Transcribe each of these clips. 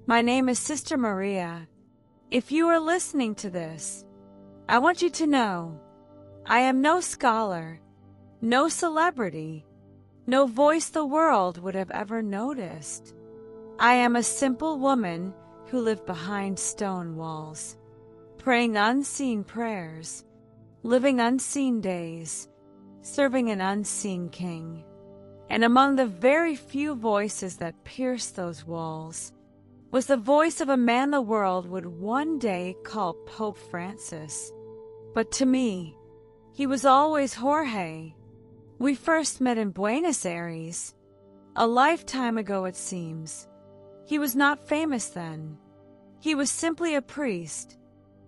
My name is Sister Maria. If you are listening to this, I want you to know I am no scholar, no celebrity, no voice the world would have ever noticed. I am a simple woman who lived behind stone walls, praying unseen prayers, living unseen days, serving an unseen king. And among the very few voices that pierced those walls was the voice of a man the world would one day call Pope Francis. But to me, he was always Jorge. We first met in Buenos Aires, a lifetime ago it seems. He was not famous then. He was simply a priest,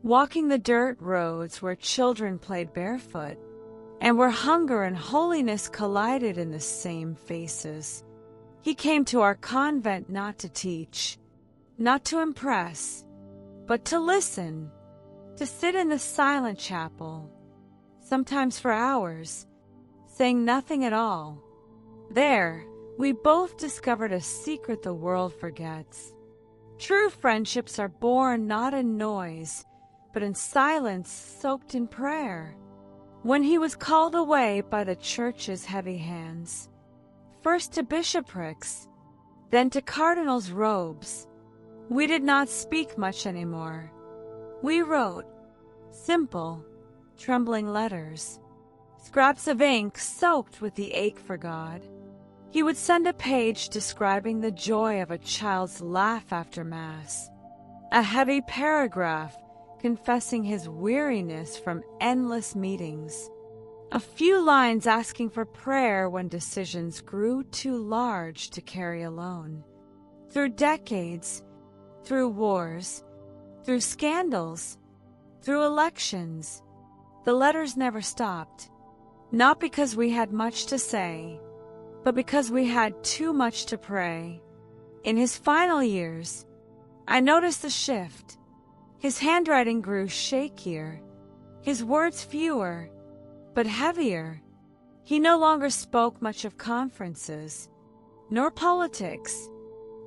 walking the dirt roads where children played barefoot, and where hunger and holiness collided in the same faces. He came to our convent not to teach, not to impress, but to listen, to sit in the silent chapel, sometimes for hours, saying nothing at all. There, we both discovered a secret the world forgets. True friendships are born not in noise, but in silence soaked in prayer. When he was called away by the church's heavy hands, first to bishoprics, then to cardinals' robes, we did not speak much anymore. We wrote simple, trembling letters, scraps of ink soaked with the ache for God. He would send a page describing the joy of a child's laugh after Mass, a heavy paragraph confessing his weariness from endless meetings, a few lines asking for prayer when decisions grew too large to carry alone. Through decades, through wars, through scandals, through elections, the letters never stopped, not because we had much to say, but because we had too much to pray. In his final years, I noticed the shift. His handwriting grew shakier, his words fewer, but heavier. He no longer spoke much of conferences, nor politics,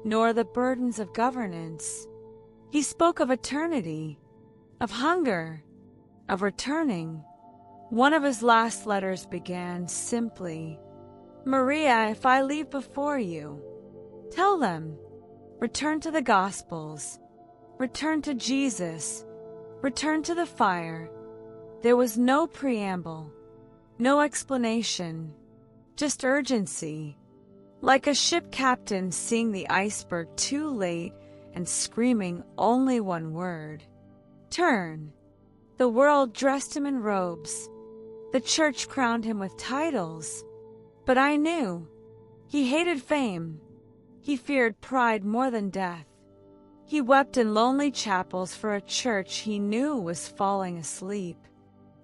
nor the burdens of governance. He spoke of eternity, of hunger, of returning. One of his last letters began simply, "Maria, if I leave before you, tell them, return to the Gospels, return to Jesus, return to the fire." There was no preamble, no explanation, just urgency, like a ship captain seeing the iceberg too late and screaming only one word, "Turn." The world dressed him in robes. The church crowned him with titles. But I knew. He hated fame. He feared pride more than death. He wept in lonely chapels for a church he knew was falling asleep.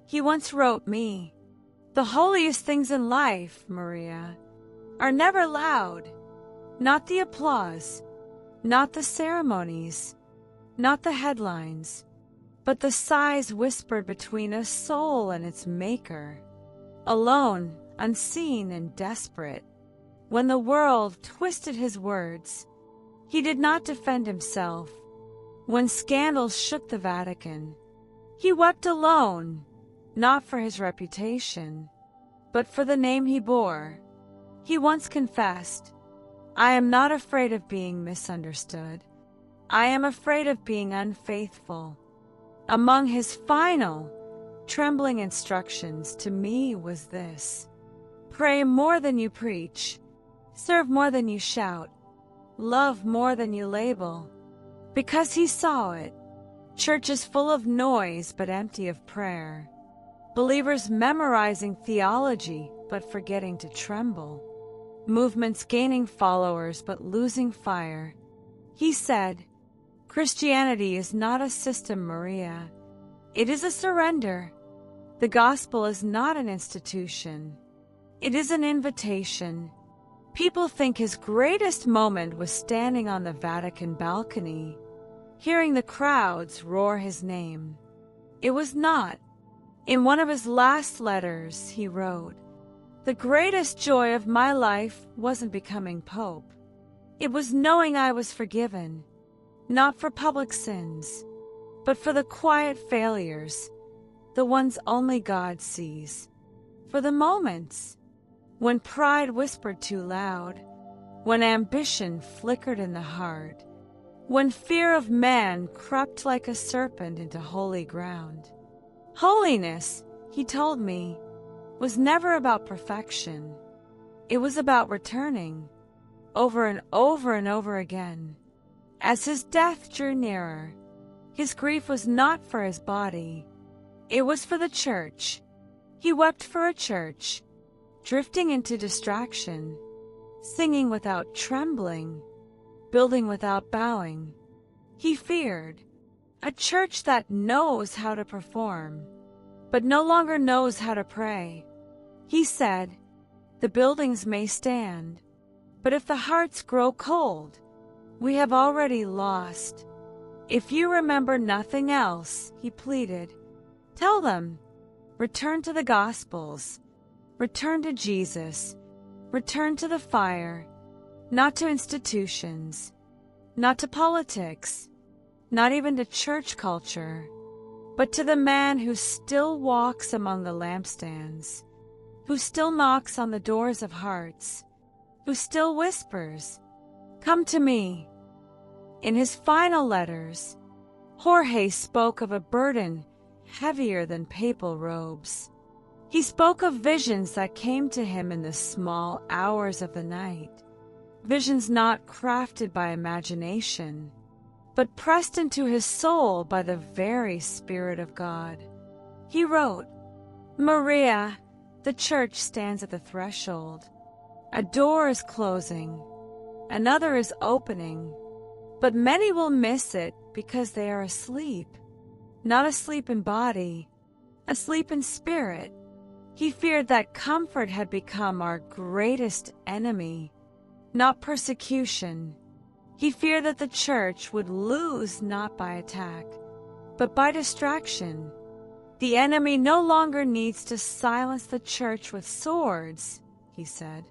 He once wrote me, "The holiest things in life, Maria, are never loud. Not the applause, not the ceremonies, not the headlines, but the sighs whispered between a soul and its maker. Alone, unseen and desperate, when the world twisted his words, he did not defend himself. When scandals shook the Vatican, he wept alone, not for his reputation, but for the name he bore. He once confessed, 'I am not afraid of being misunderstood. I am afraid of being unfaithful.' Among his final, trembling instructions to me was this: pray more than you preach, serve more than you shout, love more than you label. Because he saw it, churches full of noise but empty of prayer, believers memorizing theology but forgetting to tremble, movements gaining followers but losing fire. He said, Christianity is not a system, Maria. It is a surrender. The gospel is not an institution. It is an invitation. People think his greatest moment was standing on the Vatican balcony, hearing the crowds roar his name. It was not. In one of his last letters, he wrote, "The greatest joy of my life wasn't becoming Pope. It was knowing I was forgiven, not for public sins, but for the quiet failures, the ones only God sees, for the moments when pride whispered too loud, when ambition flickered in the heart, when fear of man crept like a serpent into holy ground. Holiness, he told me, was never about perfection. It was about returning, over and over and over again. As his death drew nearer, his grief was not for his body. It was for the church. He wept for a church, drifting into distraction, singing without trembling, building without bowing. He feared a church that knows how to perform, but no longer knows how to pray. He said, "The buildings may stand, but if the hearts grow cold, we have already lost. If you remember nothing else," he pleaded, "tell them, return to the Gospels, return to Jesus, return to the fire, not to institutions, not to politics, not even to church culture, but to the man who still walks among the lampstands, who still knocks on the doors of hearts, who still whispers, 'Come to me.'" In his final letters, Jorge spoke of a burden heavier than papal robes. He spoke of visions that came to him in the small hours of the night, visions not crafted by imagination, but pressed into his soul by the very Spirit of God. He wrote, "Maria, the church stands at the threshold. A door is closing, another is opening, but many will miss it because they are asleep, not asleep in body, asleep in spirit." He feared that comfort had become our greatest enemy, not persecution. He feared that the church would lose not by attack, but by distraction. The enemy no longer needs to silence the church with swords, he said.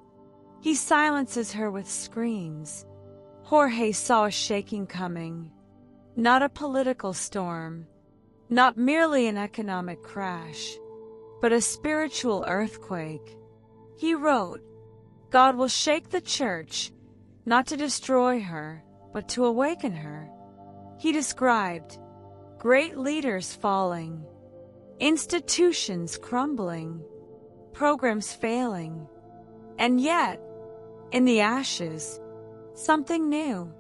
He silences her with screams. Jorge saw a shaking coming, not a political storm, not merely an economic crash, but a spiritual earthquake. He wrote, "God will shake the church, not to destroy her, but to awaken her." He described great leaders falling, institutions crumbling, programs failing, and yet, in the ashes, something new,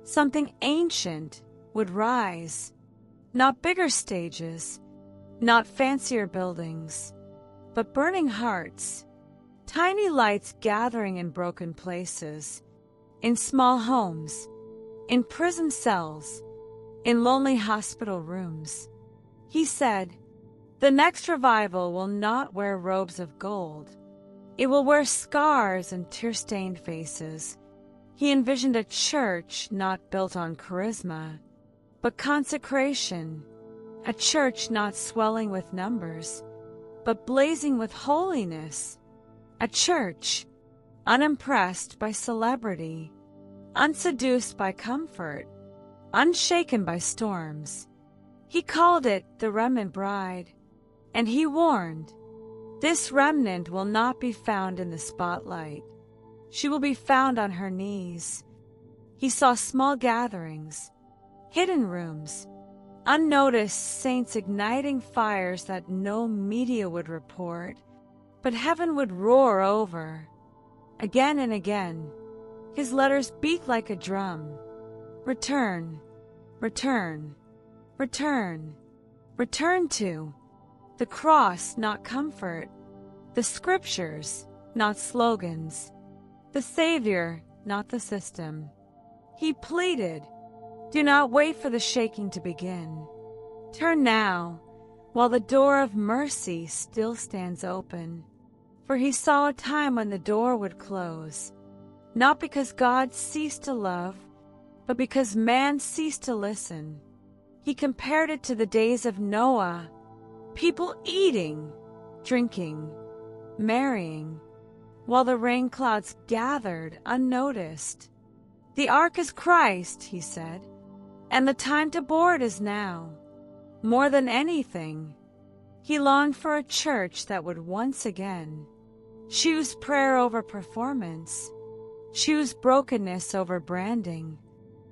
something ancient would rise. Not bigger stages, not fancier buildings, but burning hearts, tiny lights gathering in broken places, in small homes, in prison cells, in lonely hospital rooms. He said, "The next revival will not wear robes of gold. It will wear scars and tear-stained faces." He envisioned a church not built on charisma, but consecration, a church not swelling with numbers, but blazing with holiness, a church unimpressed by celebrity, unseduced by comfort, unshaken by storms. He called it the remnant bride, and he warned, "This remnant will not be found in the spotlight. She will be found on her knees." He saw small gatherings, hidden rooms, unnoticed saints igniting fires that no media would report, but heaven would roar over. Again and again, his letters beat like a drum. Return, return, return, return to the cross, not comfort, the scriptures, not slogans, the Savior, not the system. He pleaded, "Do not wait for the shaking to begin. Turn now, while the door of mercy still stands open." For he saw a time when the door would close, not because God ceased to love, but because man ceased to listen. He compared it to the days of Noah, people eating, drinking, marrying, while the rain clouds gathered unnoticed. "The ark is Christ," he said. and the time to board is now. More than anything, he longed for a church that would once again choose prayer over performance, choose brokenness over branding,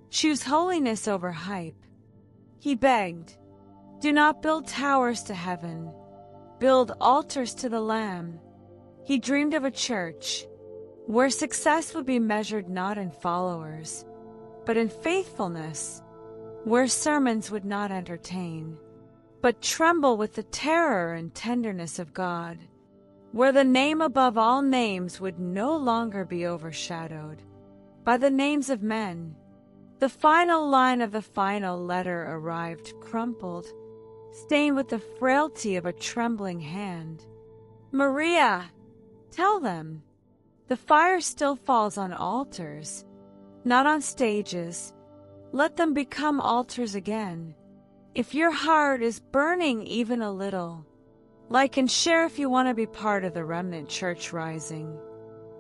choose holiness over hype. He begged, "Do not build towers to heaven, build altars to the Lamb." He dreamed of a church where success would be measured not in followers, but in faithfulness, where sermons would not entertain, but tremble with the terror and tenderness of God, where the name above all names would no longer be overshadowed by the names of men. The final line of the final letter arrived crumpled, stained with the frailty of a trembling hand. "Maria, tell them, the fire still falls on altars, not on stages. Let them become altars again. If your heart is burning even a little, like and share if you want to be part of the remnant church rising.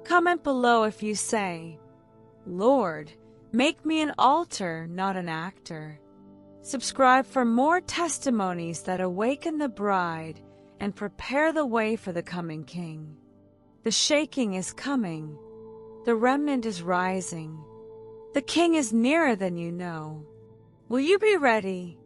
Comment below if you say, 'Lord, make me an altar, not an actor.' Subscribe for more testimonies that awaken the bride and prepare the way for the coming King. The shaking is coming. The remnant is rising. The King is nearer than you know. Will you be ready?